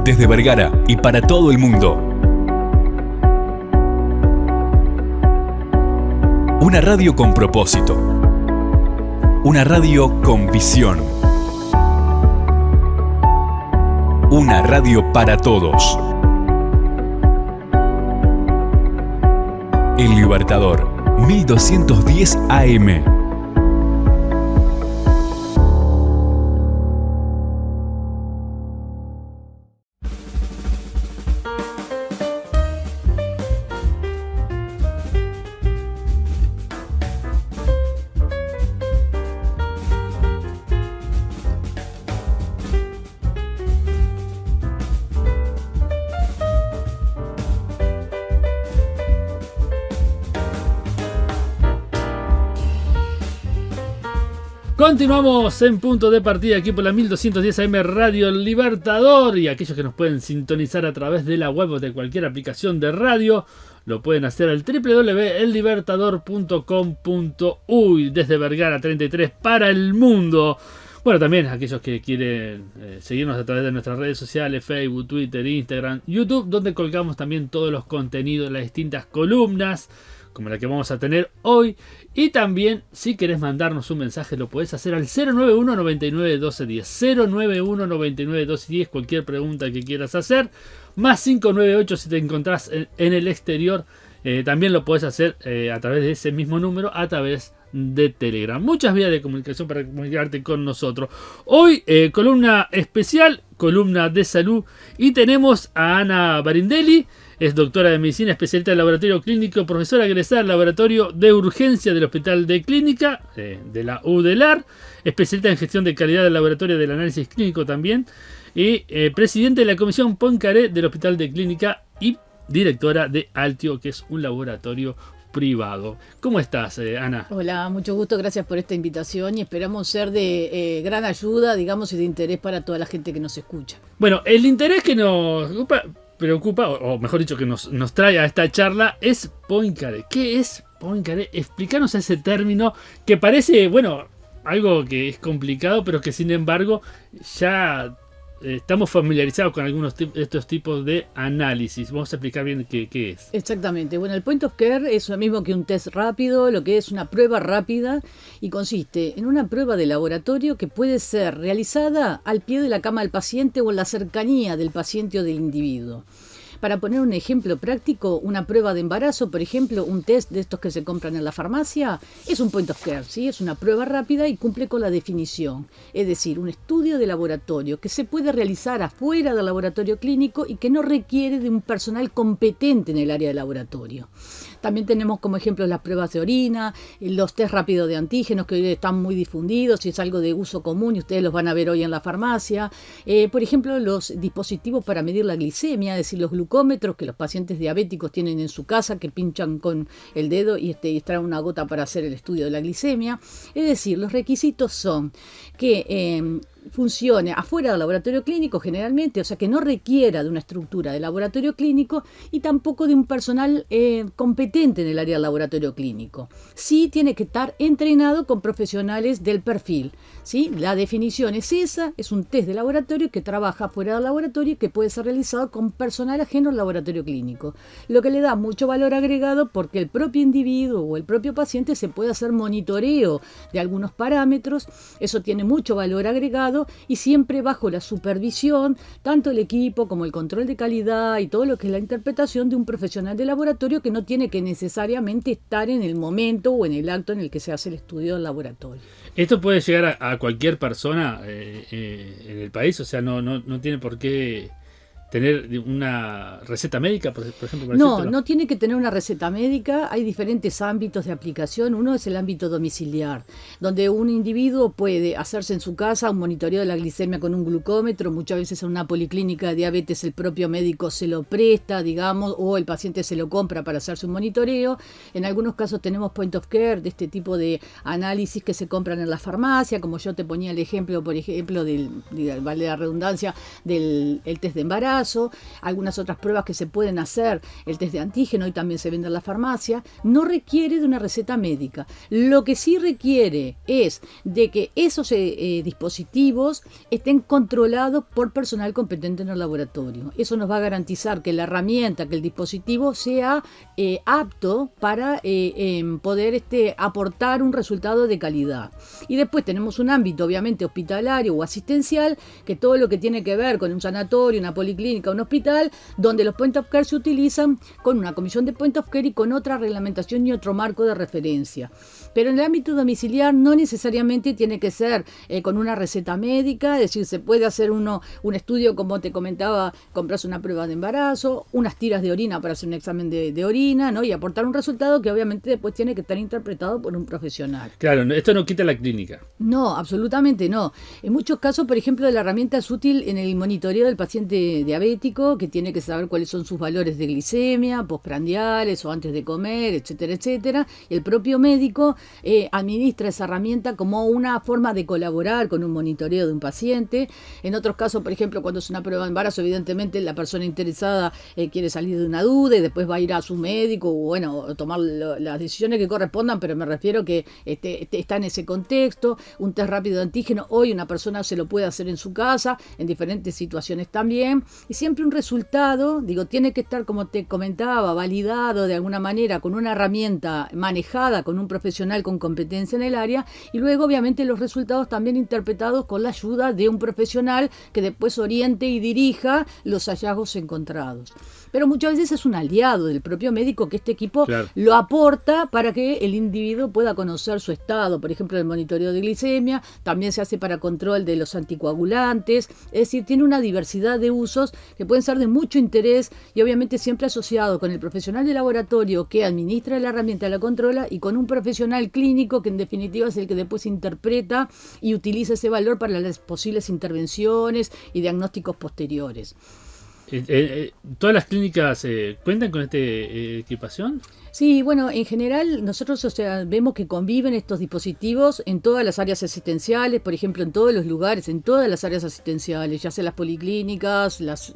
desde Vergara y para todo el mundo. Una radio con propósito. Una radio con visión. Una radio para todos. El Libertador, 1210 AM. Continuamos en punto de partida aquí por la 1210 AM Radio Libertador, y aquellos que nos pueden sintonizar a través de la web o de cualquier aplicación de radio lo pueden hacer al www.ellibertador.com.uy desde Vergara 33 para el mundo. Bueno, también aquellos que quieren seguirnos a través de nuestras redes sociales, Facebook, Twitter, Instagram, YouTube, donde colgamos también todos los contenidos, las distintas columnas, como la que vamos a tener hoy. Y también, si querés mandarnos un mensaje, lo podés hacer al 091 99 1210. 091 99 1210, cualquier pregunta que quieras hacer. Más 598 si te encontrás en el exterior. También lo podés hacer a través de ese mismo número, a través de Telegram. Muchas vías de comunicación para comunicarte con nosotros. Hoy, columna especial, columna de salud. Y tenemos a Ana Barindelli. Es doctora de medicina, especialista en laboratorio clínico, profesora egresada del laboratorio de urgencia del Hospital de Clínica, de la UDELAR, especialista en gestión de calidad del laboratorio del análisis clínico también, y presidente de la Comisión Poincaré del Hospital de Clínica y directora de Altio, que es un laboratorio privado. ¿Cómo estás, Ana? Hola, mucho gusto, gracias por esta invitación y esperamos ser de gran ayuda, digamos, y de interés para toda la gente que nos escucha. Bueno, el interés que nos preocupa, o mejor dicho, que nos trae a esta charla es Poincaré. ¿Qué es Poincaré? Explícanos ese término que parece, bueno, algo que es complicado, pero que sin embargo ya estamos familiarizados con algunos de estos tipos de análisis. Vamos a explicar bien qué es. Exactamente. Bueno, el point of care es lo mismo que un test rápido, lo que es una prueba rápida, y consiste en una prueba de laboratorio que puede ser realizada al pie de la cama del paciente o en la cercanía del paciente o del individuo. Para poner un ejemplo práctico, una prueba de embarazo, por ejemplo, un test de estos que se compran en la farmacia, es un point of care, ¿sí? Es una prueba rápida y cumple con la definición. Es decir, un estudio de laboratorio que se puede realizar afuera del laboratorio clínico y que no requiere de un personal competente en el área de laboratorio. También tenemos como ejemplo las pruebas de orina, los test rápidos de antígenos que hoy están muy difundidos y es algo de uso común y ustedes los van a ver hoy en la farmacia. Por ejemplo, los dispositivos para medir la glicemia, es decir, los glucómetros que los pacientes diabéticos tienen en su casa, que pinchan con el dedo y extraen una gota para hacer el estudio de la glicemia. Es decir, los requisitos son que funcione afuera del laboratorio clínico generalmente, o sea que no requiera de una estructura de laboratorio clínico y tampoco de un personal competente en el área del laboratorio clínico. Sí tiene que estar entrenado con profesionales del perfil, ¿sí? La definición es esa, es un test de laboratorio que trabaja fuera del laboratorio y que puede ser realizado con personal ajeno al laboratorio clínico, lo que le da mucho valor agregado porque el propio individuo o el propio paciente se puede hacer monitoreo de algunos parámetros, eso tiene mucho valor agregado y siempre bajo la supervisión, tanto el equipo como el control de calidad y todo lo que es la interpretación de un profesional de laboratorio que no tiene que necesariamente estar en el momento o en el acto en el que se hace el estudio del laboratorio. ¿Esto puede llegar a cualquier persona en el país? O sea, no tiene por qué tener una receta médica, por ejemplo. No tiene que tener una receta médica. Hay diferentes ámbitos de aplicación. Uno es el ámbito domiciliar, donde un individuo puede hacerse en su casa un monitoreo de la glicemia con un glucómetro. Muchas veces en una policlínica de diabetes el propio médico se lo presta, digamos, o el paciente se lo compra para hacerse un monitoreo. En algunos casos tenemos point of care de este tipo de análisis que se compran en la farmacia, como yo te ponía el ejemplo, por ejemplo, vale la redundancia, del el test de embarazo. embarazo, algunas otras pruebas que se pueden hacer, el test de antígeno y también se vende en la farmacia, no requiere de una receta médica. Lo que sí requiere es de que esos dispositivos estén controlados por personal competente en el laboratorio. Eso nos va a garantizar que la herramienta, que el dispositivo sea apto para poder aportar un resultado de calidad. Y después tenemos un ámbito obviamente hospitalario o asistencial, que todo lo que tiene que ver con un sanatorio, una policlínica, un hospital, donde los point of care se utilizan con una comisión de point of care y con otra reglamentación y otro marco de referencia. Pero en el ámbito domiciliar no necesariamente tiene que ser con una receta médica, es decir, se puede hacer un estudio, como te comentaba, comprarse una prueba de embarazo, unas tiras de orina para hacer un examen de orina, ¿no? Y aportar un resultado que obviamente después tiene que estar interpretado por un profesional. Claro, esto no quita la clínica. No, absolutamente no. En muchos casos, por ejemplo, la herramienta es útil en el monitoreo del paciente diabético, que tiene que saber cuáles son sus valores de glicemia, postprandiales o antes de comer, etcétera, etcétera. Y el propio médico administra esa herramienta como una forma de colaborar con un monitoreo de un paciente. En otros casos, por ejemplo, cuando es una prueba de embarazo, evidentemente la persona interesada quiere salir de una duda y después va a ir a su médico o tomar las decisiones que correspondan, pero me refiero que está en ese contexto. Un test rápido de antígeno, hoy una persona se lo puede hacer en su casa, en diferentes situaciones también, y siempre un resultado, tiene que estar, como te comentaba, validado de alguna manera con una herramienta manejada con un profesional con competencia en el área, y luego obviamente los resultados también interpretados con la ayuda de un profesional que después oriente y dirija los hallazgos encontrados. Pero muchas veces es un aliado del propio médico que este equipo lo aporta para que el individuo pueda conocer su estado, por ejemplo, el monitoreo de glicemia, también se hace para control de los anticoagulantes, es decir, tiene una diversidad de usos que pueden ser de mucho interés y obviamente siempre asociado con el profesional de laboratorio que administra la herramienta, la controla, y con un profesional clínico que en definitiva es el que después interpreta y utiliza ese valor para las posibles intervenciones y diagnósticos posteriores. ¿Todas las clínicas cuentan con esta equipación? Sí, bueno, en general nosotros vemos que conviven estos dispositivos en todas las áreas asistenciales, por ejemplo, en todos los lugares, en todas las áreas asistenciales, ya sea las policlínicas, las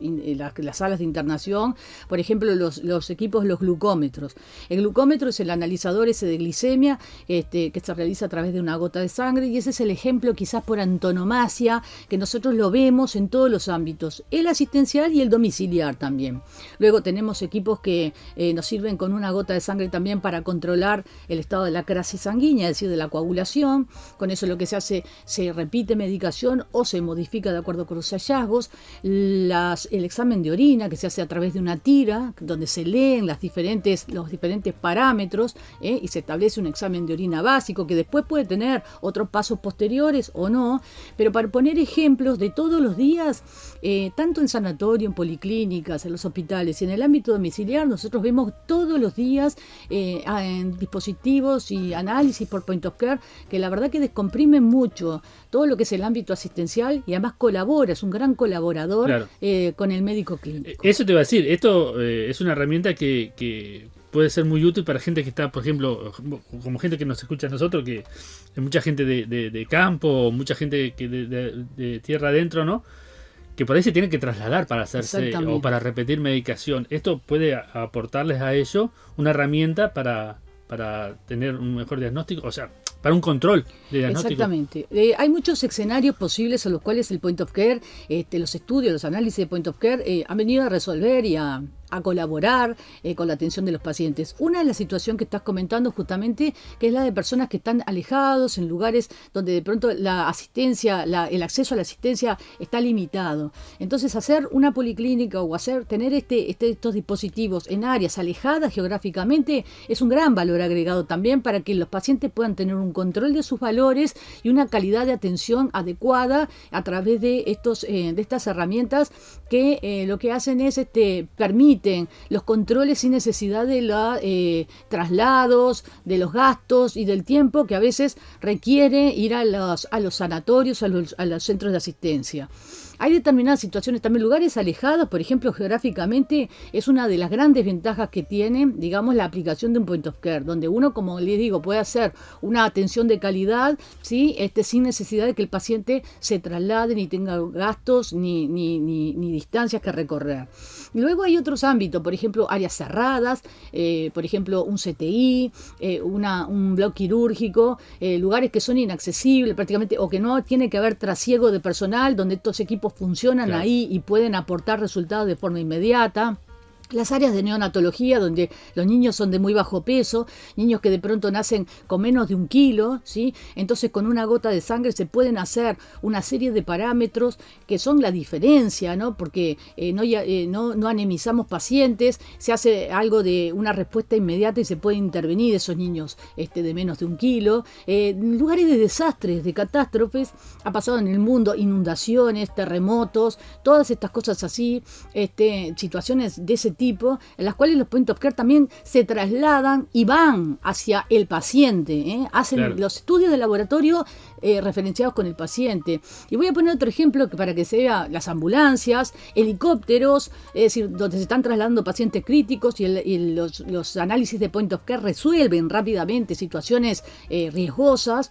salas de internación, por ejemplo, los equipos, los glucómetros. El glucómetro es el analizador ese de glicemia que se realiza a través de una gota de sangre, y ese es el ejemplo quizás por antonomasia que nosotros lo vemos en todos los ámbitos, el asistencial y el domiciliar también. Luego tenemos equipos que nos sirven con una gota de sangre también para controlar el estado de la crisis sanguínea, es decir, de la coagulación. Con eso lo que se hace, se repite medicación o se modifica de acuerdo con los hallazgos. El examen de orina que se hace a través de una tira, donde se leen los diferentes parámetros y se establece un examen de orina básico que después puede tener otros pasos posteriores o no, pero para poner ejemplos de todos los días, tanto en sanatorio, en policlínicas, en los hospitales y en el ámbito domiciliar, nosotros vemos todos los días en dispositivos y análisis por point of care que la verdad que descomprimen mucho todo lo que es el ámbito asistencial y además colabora, es un gran colaborador con el médico clínico. Eso te iba a decir, esto es una herramienta que puede ser muy útil para gente que está, por ejemplo, como gente que nos escucha a nosotros, que hay mucha gente de campo, mucha gente que de tierra adentro, ¿no? Que por ahí se tienen que trasladar para hacerse o para repetir medicación. Esto puede aportarles a ellos una herramienta para tener un mejor diagnóstico, o sea, para un control de diagnóstico. Exactamente. Hay muchos escenarios posibles a los cuales el point of care, los estudios, los análisis de point of care han venido a resolver y a colaborar con la atención de los pacientes. Una es la situación que estás comentando justamente, que es la de personas que están alejados en lugares donde de pronto la asistencia, el acceso a la asistencia está limitado. Entonces hacer una policlínica o tener estos dispositivos en áreas alejadas geográficamente es un gran valor agregado también para que los pacientes puedan tener un control de sus valores y una calidad de atención adecuada a través de estas herramientas que lo que hacen es permiten permiten los controles sin necesidad de los traslados, de los gastos y del tiempo que a veces requiere ir a los sanatorios, a los centros de asistencia. Hay determinadas situaciones, también lugares alejados, por ejemplo, geográficamente, es una de las grandes ventajas que tiene, digamos, la aplicación de un point of care, donde uno, como les digo, puede hacer una atención de calidad, ¿sí? Sin necesidad de que el paciente se traslade, ni tenga gastos, ni distancias que recorrer. Y luego hay otros ámbitos, por ejemplo, áreas cerradas, por ejemplo, un CTI, un bloque quirúrgico, lugares que son inaccesibles prácticamente, o que no tiene que haber trasiego de personal, donde estos equipos funcionan Claro. ahí y pueden aportar resultados de forma inmediata. Las áreas de neonatología, donde los niños son de muy bajo peso, niños que de pronto nacen con menos de 1 kilo, ¿sí? Entonces con una gota de sangre se pueden hacer una serie de parámetros que son la diferencia, ¿no? Porque no anemizamos pacientes, se hace algo de una respuesta inmediata y se puede intervenir esos niños de menos de 1 kilo. Lugares de desastres, de catástrofes, ha pasado en el mundo, inundaciones, terremotos, todas estas cosas así, situaciones de ese tipo, en las cuales los point of care también se trasladan y van hacia el paciente, hacen Claro. los estudios de laboratorio referenciados con el paciente. Y voy a poner otro ejemplo para que se vea: las ambulancias, helicópteros, es decir, donde se están trasladando pacientes críticos y los análisis de point of care resuelven rápidamente situaciones riesgosas.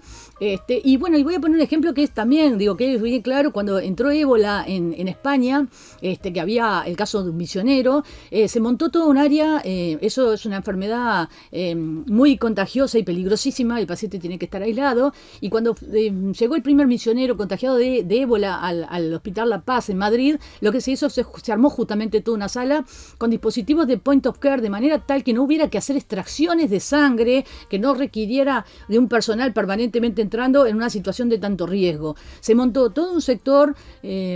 Y bueno, y voy a poner un ejemplo que es también, que es bien claro: cuando entró ébola en España, que había el caso de un misionero, se montó toda un área, eso es una enfermedad muy contagiosa y peligrosísima, el paciente tiene que estar aislado, y cuando llegó el primer misionero contagiado de ébola al Hospital La Paz en Madrid, lo que se hizo, se armó justamente toda una sala con dispositivos de point of care, de manera tal que no hubiera que hacer extracciones de sangre, que no requiriera de un personal permanentemente entrando en una situación de tanto riesgo. Se montó todo un sector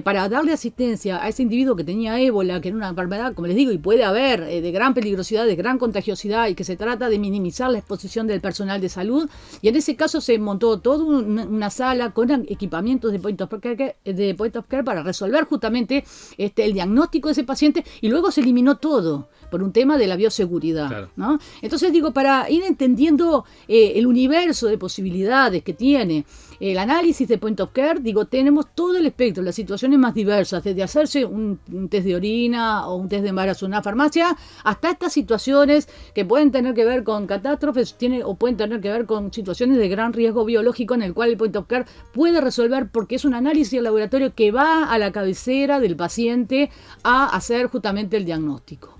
para darle asistencia a ese individuo que tenía ébola, que era una enfermedad, como les digo, y puede haber de gran peligrosidad, de gran contagiosidad, y que se trata de minimizar la exposición del personal de salud. Y en ese caso se montó toda una sala con equipamientos de point of care para resolver justamente el diagnóstico de ese paciente, y luego se eliminó todo por un tema de la bioseguridad. Claro. ¿No? Entonces para ir entendiendo el universo de posibilidades que tiene el análisis de point of care, tenemos todo el espectro, las situaciones más diversas, desde hacerse un test de orina o un test de embarazo en una farmacia, hasta estas situaciones que pueden tener que ver con catástrofes, o pueden tener que ver con situaciones de gran riesgo biológico, en el cual el point of care puede resolver, porque es un análisis de laboratorio que va a la cabecera del paciente a hacer justamente el diagnóstico.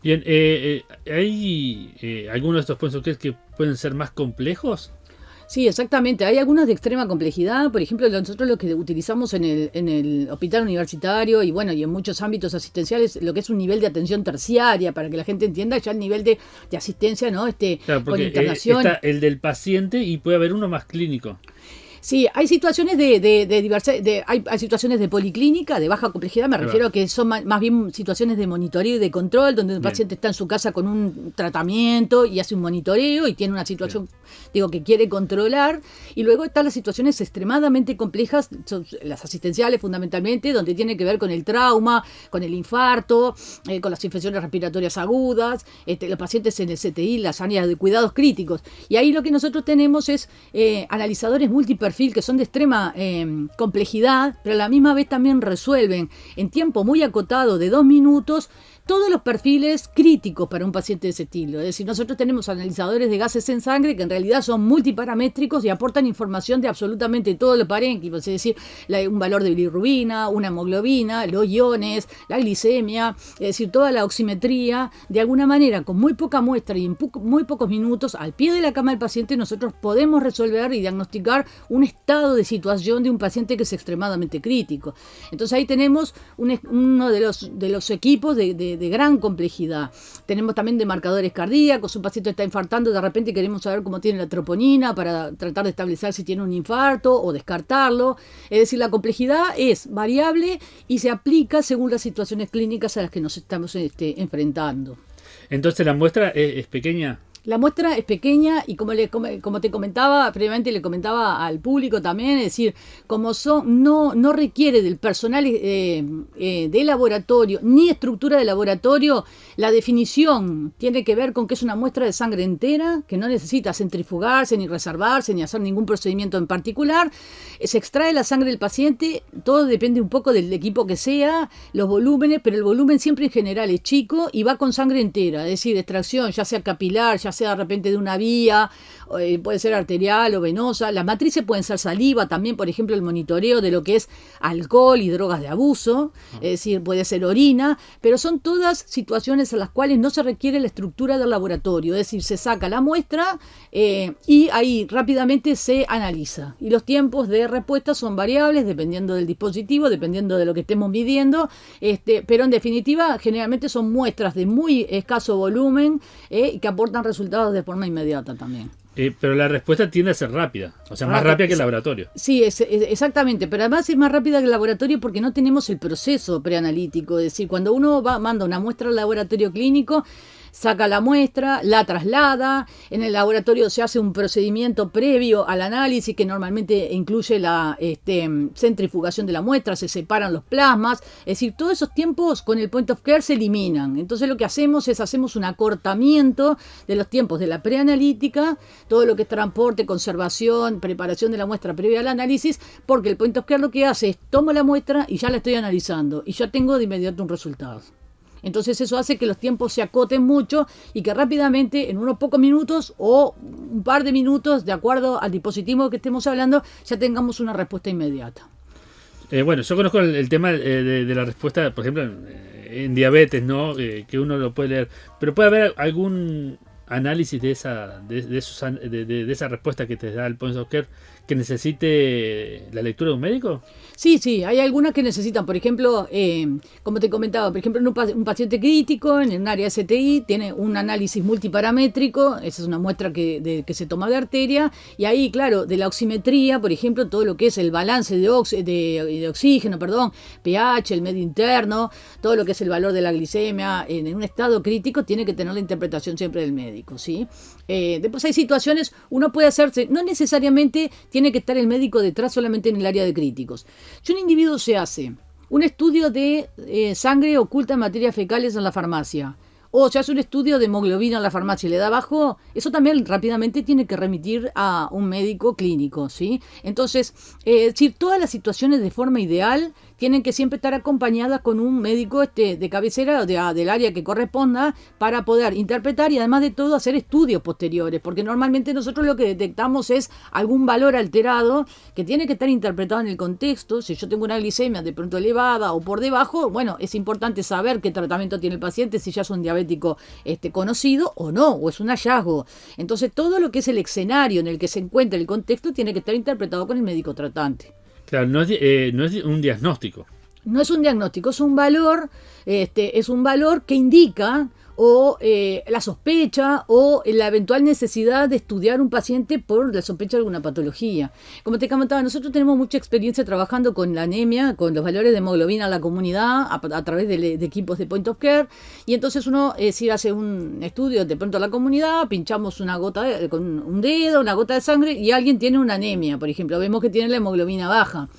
Bien, ¿hay algunos de estos point of care que pueden ser más complejos? Sí, exactamente. Hay algunos de extrema complejidad. Por ejemplo, nosotros lo que utilizamos en el hospital universitario y en muchos ámbitos asistenciales, lo que es un nivel de atención terciaria, para que la gente entienda ya el nivel de asistencia, ¿no? Claro, con porque internación. está el del paciente y puede haber uno más clínico. Sí, hay situaciones de diversidad, hay situaciones de policlínica, de baja complejidad, me refiero a que son más bien situaciones de monitoreo y de control, donde el paciente está en su casa con un tratamiento y hace un monitoreo y tiene una situación, que quiere controlar. Y luego están las situaciones extremadamente complejas, son las asistenciales fundamentalmente, donde tiene que ver con el trauma, con el infarto, con las infecciones respiratorias agudas, los pacientes en el CTI, las áreas de cuidados críticos. Y ahí lo que nosotros tenemos es analizadores multiperfil, que son de extrema complejidad, pero a la misma vez también resuelven en tiempo muy acotado de 2 minutos todos los perfiles críticos para un paciente de ese estilo. Es decir, nosotros tenemos analizadores de gases en sangre que en realidad son multiparamétricos y aportan información de absolutamente todos los parénquimos, es decir, un valor de bilirrubina, una hemoglobina, los iones, la glicemia, es decir, toda la oximetría. De alguna manera, con muy poca muestra y en muy pocos minutos, al pie de la cama del paciente, nosotros podemos resolver y diagnosticar un estado de situación de un paciente que es extremadamente crítico. Entonces ahí tenemos uno de los equipos de gran complejidad. Tenemos también de marcadores cardíacos. Un paciente está infartando, de repente queremos saber cómo tiene la troponina para tratar de establecer si tiene un infarto o descartarlo. Es decir, la complejidad es variable y se aplica según las situaciones clínicas a las que nos estamos enfrentando. Entonces la muestra es pequeña. La muestra es pequeña y como te comentaba previamente, le comentaba al público también, es decir, no requiere del personal de laboratorio ni estructura de laboratorio. La definición tiene que ver con que es una muestra de sangre entera, que no necesita centrifugarse, ni reservarse, ni hacer ningún procedimiento en particular. Se extrae la sangre del paciente, todo depende un poco del equipo que sea, los volúmenes, pero el volumen siempre en general es chico y va con sangre entera, es decir, extracción, ya sea capilar, ya sea de repente de una vía, puede ser arterial o venosa. Las matrices pueden ser saliva, también por ejemplo el monitoreo de lo que es alcohol y drogas de abuso, es decir, puede ser orina, pero son todas situaciones en las cuales no se requiere la estructura del laboratorio, es decir, se saca la muestra y ahí rápidamente se analiza. Y los tiempos de respuesta son variables dependiendo del dispositivo, dependiendo de lo que estemos midiendo, pero en definitiva generalmente son muestras de muy escaso volumen que aportan resultados de forma inmediata también. Pero la respuesta tiende a ser rápida, o sea, más rápida que el laboratorio. Sí, exactamente, pero además es más rápida que el laboratorio porque no tenemos el proceso preanalítico, es decir, cuando uno manda una muestra al laboratorio clínico, saca la muestra, la traslada, en el laboratorio se hace un procedimiento previo al análisis que normalmente incluye la centrifugación de la muestra, se separan los plasmas, es decir, todos esos tiempos con el point of care se eliminan. Entonces lo que hacemos un acortamiento de los tiempos de la preanalítica, todo lo que es transporte, conservación, preparación de la muestra previa al análisis, porque el point of care lo que hace es tomo la muestra y ya la estoy analizando y ya tengo de inmediato un resultado. Entonces eso hace que los tiempos se acoten mucho y que rápidamente, en unos pocos minutos o un par de minutos, de acuerdo al dispositivo que estemos hablando, ya tengamos una respuesta inmediata. Bueno, yo conozco el tema de la respuesta, por ejemplo, en diabetes, ¿no? Que uno lo puede leer. Pero puede haber algún análisis de esa respuesta que te da el point of care que necesite la lectura de un médico. Sí, hay algunas que necesitan, por ejemplo, como te comentaba, por ejemplo, en un paciente crítico, en un área STI, tiene un análisis multiparamétrico, esa es una muestra que se toma de arteria, y ahí, claro, de la oximetría, por ejemplo, todo lo que es el balance de oxígeno, pH, el medio interno, todo lo que es el valor de la glicemia, en un estado crítico tiene que tener la interpretación siempre del médico, ¿sí? Después hay situaciones, uno puede hacerse, no necesariamente tiene que estar el médico detrás solamente en el área de críticos. Si un individuo se hace un estudio de sangre oculta en materias fecales en la farmacia, o se hace un estudio de hemoglobina en la farmacia y le da bajo, eso también rápidamente tiene que remitir a un médico clínico, ¿sí? Entonces, si todas las situaciones de forma ideal tienen que siempre estar acompañadas con un médico de cabecera o del área que corresponda para poder interpretar y además de todo hacer estudios posteriores, porque normalmente nosotros lo que detectamos es algún valor alterado que tiene que estar interpretado en el contexto. Si yo tengo una glicemia de pronto elevada o por debajo, bueno, es importante saber qué tratamiento tiene el paciente, si ya es un diabético conocido o no, o es un hallazgo. Entonces todo lo que es el escenario en el que se encuentra el contexto tiene que estar interpretado con el médico tratante. Claro, no es un diagnóstico. No es un diagnóstico, es un valor que indica o la sospecha o la eventual necesidad de estudiar un paciente por la sospecha de alguna patología. Como te comentaba, nosotros tenemos mucha experiencia trabajando con la anemia, con los valores de hemoglobina en la comunidad a través de equipos de point of care, y entonces uno si hace un estudio de pronto a la comunidad, pinchamos una gota con un dedo, una gota de sangre y alguien tiene una anemia, por ejemplo, vemos que tiene la hemoglobina baja.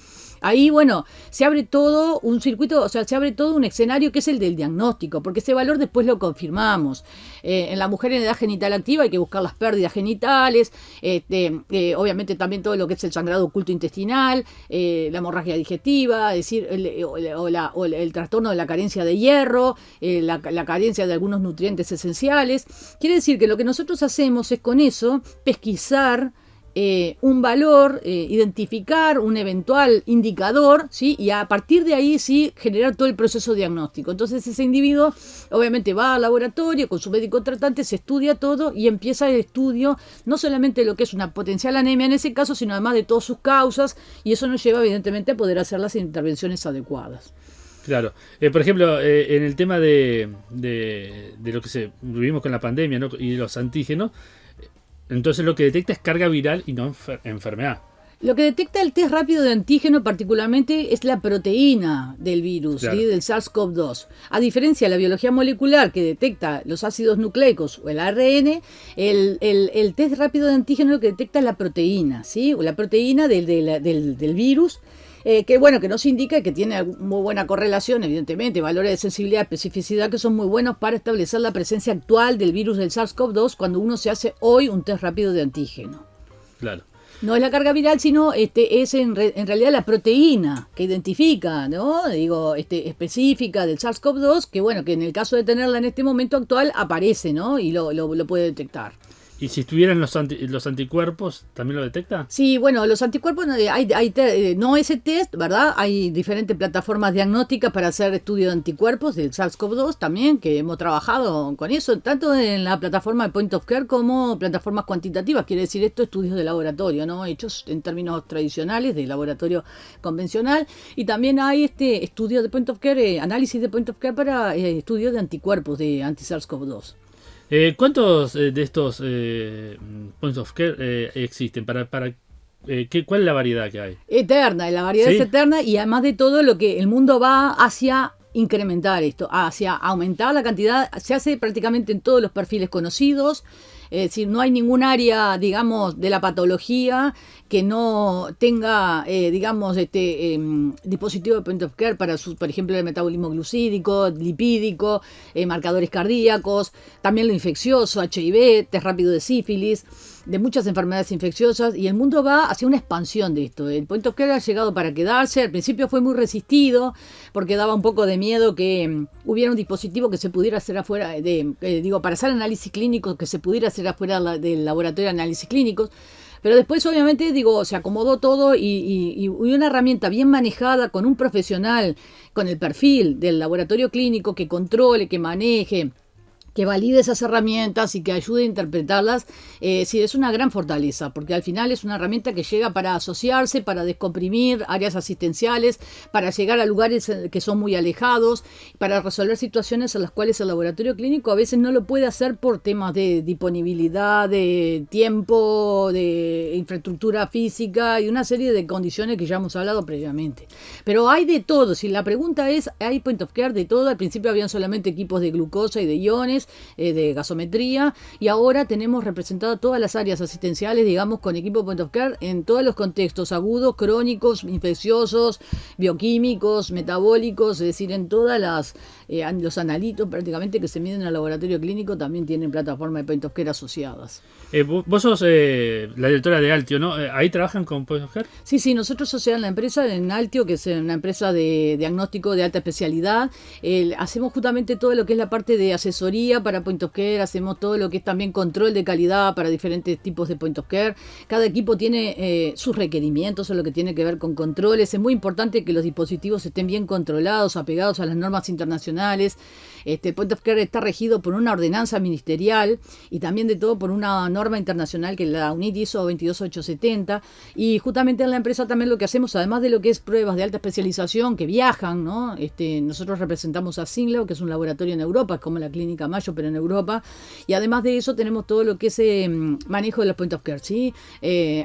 Ahí, bueno, se abre todo un circuito, o sea, se abre todo un escenario que es el del diagnóstico, porque ese valor después lo confirmamos. En la mujer en edad genital activa hay que buscar las pérdidas genitales, obviamente también todo lo que es el sangrado oculto intestinal, la hemorragia digestiva, es decir, el trastorno de la carencia de hierro, la carencia de algunos nutrientes esenciales. Quiere decir que lo que nosotros hacemos es con eso pesquisar un valor, identificar un eventual indicador, ¿sí? Y a partir de ahí sí generar todo el proceso diagnóstico. Entonces ese individuo obviamente va al laboratorio con su médico tratante, se estudia todo y empieza el estudio no solamente de lo que es una potencial anemia en ese caso, sino además de todas sus causas, y eso nos lleva evidentemente a poder hacer las intervenciones adecuadas. Claro. Por ejemplo, en el tema de lo que vivimos con la pandemia, ¿no? Y los antígenos, entonces lo que detecta es carga viral y no enfermedad. Lo que detecta el test rápido de antígeno particularmente es la proteína del virus, Claro. ¿sí? Del SARS-CoV-2. A diferencia de la biología molecular que detecta los ácidos nucleicos o el ARN, el test rápido de antígeno lo que detecta es la proteína, ¿sí? O la proteína del virus. Que bueno, que nos indica que tiene muy buena correlación, evidentemente, valores de sensibilidad y especificidad que son muy buenos para establecer la presencia actual del virus del SARS-CoV-2 cuando uno se hace hoy un test rápido de antígeno. Claro. No es la carga viral, sino es en realidad la proteína que identifica, ¿no? Digo, específica del SARS-CoV-2, que bueno, que en el caso de tenerla en este momento actual aparece, ¿no? Y lo puede detectar. ¿Y si estuvieran los anticuerpos, también lo detecta? Sí, bueno, los anticuerpos, no ese test, ¿verdad? Hay diferentes plataformas diagnósticas para hacer estudio de anticuerpos del SARS-CoV-2 también, que hemos trabajado con eso, tanto en la plataforma de Point of Care como plataformas cuantitativas, quiere decir esto, estudios de laboratorio, ¿no? Hechos en términos tradicionales de laboratorio convencional, y también hay estudios de Point of Care, análisis de Point of Care para estudios de anticuerpos de anti-SARS-CoV-2. ¿Cuántos de estos points of care existen? ¿Cuál es la variedad que hay? Eterna, la variedad ¿Sí? es eterna y además de todo lo que el mundo va hacia incrementar esto, hacia aumentar la cantidad, se hace prácticamente en todos los perfiles conocidos. Es decir, no hay ningún área, digamos, de la patología que no tenga, dispositivo de point of care para, por ejemplo, el metabolismo glucídico, lipídico, marcadores cardíacos, también lo infeccioso, HIV, test rápido de sífilis, de muchas enfermedades infecciosas, y el mundo va hacia una expansión de esto. El point of care ha llegado para quedarse. Al principio fue muy resistido porque daba un poco de miedo que hubiera un dispositivo que se pudiera hacer afuera, para hacer análisis clínicos, que se pudiera hacer afuera del laboratorio de análisis clínicos. Pero después, obviamente, se acomodó todo y una herramienta bien manejada con un profesional, con el perfil del laboratorio clínico que controle, que maneje, que valide esas herramientas y que ayude a interpretarlas, sí, es una gran fortaleza, porque al final es una herramienta que llega para asociarse, para descomprimir áreas asistenciales, para llegar a lugares que son muy alejados, para resolver situaciones en las cuales el laboratorio clínico a veces no lo puede hacer por temas de disponibilidad, de tiempo, de infraestructura física y una serie de condiciones que ya hemos hablado previamente. Pero hay de todo. Si la pregunta es, ¿hay point of care de todo? Al principio habían solamente equipos de glucosa y de iones, de gasometría, y ahora tenemos representadas todas las áreas asistenciales, digamos, con equipo point of care en todos los contextos agudos, crónicos, infecciosos, bioquímicos, metabólicos, es decir, en todas los analitos prácticamente que se miden en el laboratorio clínico también tienen plataformas de point of care asociadas. Vos sos la directora de Altio, ¿no? ¿Ahí trabajan con point of care? Sí, nosotros en la empresa, en Altio, que es una empresa de diagnóstico de alta especialidad, hacemos justamente todo lo que es la parte de asesoría para point of care, hacemos todo lo que es también control de calidad para diferentes tipos de point of care. Cada equipo tiene sus requerimientos en lo que tiene que ver con controles. Es muy importante que los dispositivos estén bien controlados, apegados a las normas internacionales. El point of care está regido por una ordenanza ministerial y también de todo por una norma internacional que es la UNIT ISO 22870, y justamente en la empresa también lo que hacemos, además de lo que es pruebas de alta especialización que viajan, ¿no? Nosotros representamos a Singlao, que es un laboratorio en Europa, es como la Clínica Mayo, pero en Europa, y además de eso tenemos todo lo que es manejo de los point of care, ¿sí?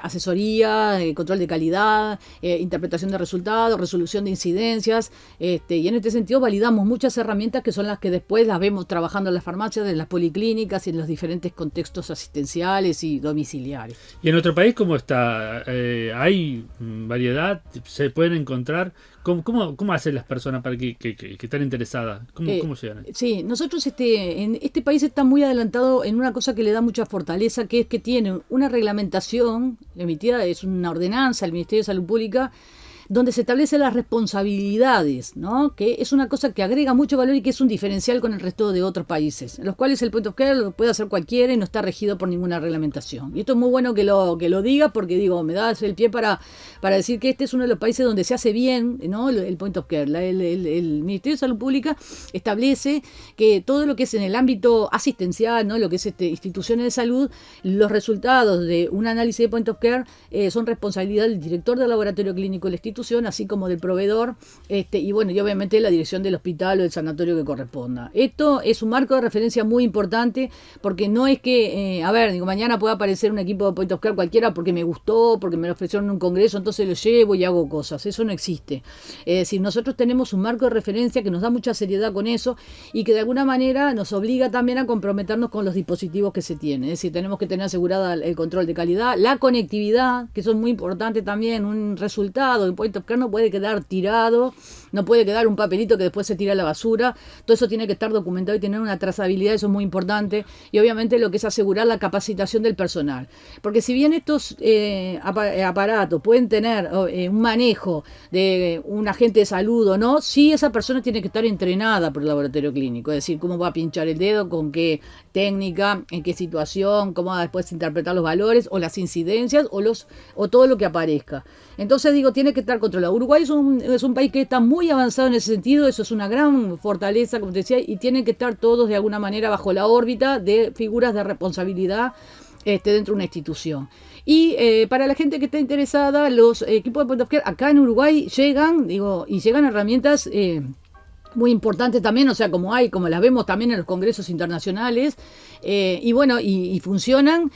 Asesoría, control de calidad, interpretación de resultados, resolución de incidencias, y en este sentido validamos muchas herramientas que son las que después las vemos trabajando en las farmacias, en las policlínicas y en los diferentes contextos asistenciales y domiciliares. ¿Y en nuestro país cómo está? ¿Hay variedad? ¿Se pueden encontrar? ¿Cómo hacen las personas para que están interesadas? ¿Cómo llegan? Sí, nosotros en este país está muy adelantado en una cosa que le da mucha fortaleza, que es que tiene una reglamentación emitida, es una ordenanza del Ministerio de Salud Pública, donde se establecen las responsabilidades, ¿no? Que es una cosa que agrega mucho valor y que es un diferencial con el resto de otros países, en los cuales el point of care lo puede hacer cualquiera y no está regido por ninguna reglamentación. Y esto es muy bueno que lo diga, porque me da el pie para decir que este es uno de los países donde se hace bien, ¿no? El point of care. El Ministerio de Salud Pública establece que todo lo que es en el ámbito asistencial, ¿no? Lo que es instituciones de salud, los resultados de un análisis de point of care son responsabilidad del director del laboratorio clínico de la institución, institución, así como del proveedor, y bueno, y obviamente la dirección del hospital o del sanatorio que corresponda. Esto es un marco de referencia muy importante, porque no es que, mañana pueda aparecer un equipo de Point of Care cualquiera porque me gustó, porque me lo ofrecieron en un congreso, entonces lo llevo y hago cosas. Eso no existe. Es decir, nosotros tenemos un marco de referencia que nos da mucha seriedad con eso y que de alguna manera nos obliga también a comprometernos con los dispositivos que se tienen. Es decir, tenemos que tener asegurada el control de calidad, la conectividad, que eso es muy importante también. Un resultado de Point of Care no puede quedar tirado, no puede quedar un papelito que después se tira a la basura. Todo eso tiene que estar documentado y tener una trazabilidad, eso es muy importante. Y obviamente lo que es asegurar la capacitación del personal. Porque si bien estos aparatos pueden tener un manejo de un agente de salud o no, sí esa persona tiene que estar entrenada por el laboratorio clínico. Es decir, cómo va a pinchar el dedo, con qué técnica, en qué situación, cómo va a después interpretar los valores o las incidencias o todo lo que aparezca. Entonces tiene que estar controlado. Uruguay es un país que está muy avanzado en ese sentido, eso es una gran fortaleza, como te decía, y tienen que estar todos de alguna manera bajo la órbita de figuras de responsabilidad dentro de una institución. Y para la gente que está interesada, los equipos de Point of Care acá en Uruguay llegan herramientas muy importantes también, o sea, como las vemos también en los congresos internacionales, y funcionan,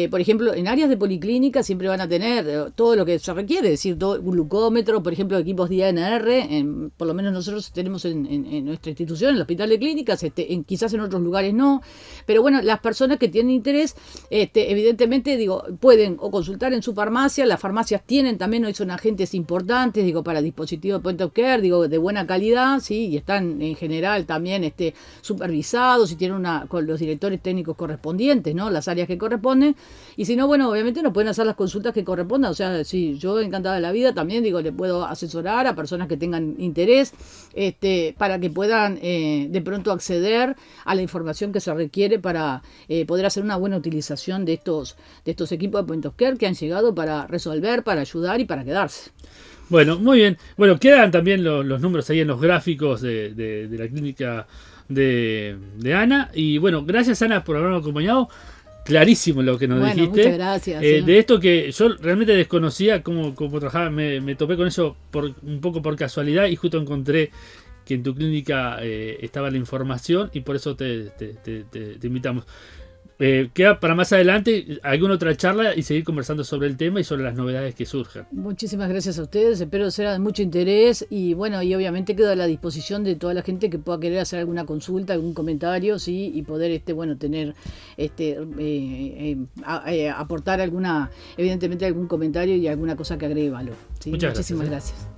por ejemplo, en áreas de policlínica siempre van a tener todo lo que se requiere, es decir, todo, un glucómetro, por ejemplo, equipos de INR, por lo menos nosotros tenemos en nuestra institución, en el Hospital de Clínicas, quizás en otros lugares no, pero bueno, las personas que tienen interés, evidentemente, pueden o consultar en su farmacia. Las farmacias tienen también, hoy son agentes importantes, para dispositivos de Point of Care, de buena calidad, sí, y están en general también supervisados y tienen con los directores técnicos correspondientes, ¿no? Las áreas que corresponden. Y si no, bueno, obviamente nos pueden hacer las consultas que correspondan. O sea, sí, yo encantada de la vida también, le puedo asesorar a personas que tengan interés, para que puedan de pronto acceder a la información que se requiere para poder hacer una buena utilización de estos equipos de Point of Care que han llegado para resolver, para ayudar y para quedarse. Bueno, muy bien. Bueno, quedan también los números ahí en los gráficos de la clínica de Ana. Y bueno, gracias Ana por habernos acompañado. Clarísimo lo que nos dijiste. Muchas gracias. De esto que yo realmente desconocía cómo trabajaba, me topé con eso un poco por casualidad y justo encontré que en tu clínica estaba la información y por eso te invitamos. Queda para más adelante alguna otra charla y seguir conversando sobre el tema y sobre las novedades que surjan. Muchísimas gracias a ustedes, espero sea de mucho interés y bueno, y obviamente quedo a la disposición de toda la gente que pueda querer hacer alguna consulta, algún comentario, sí, y poder tener aportar evidentemente algún comentario y alguna cosa que agregue valor. ¿Sí? Muchísimas gracias.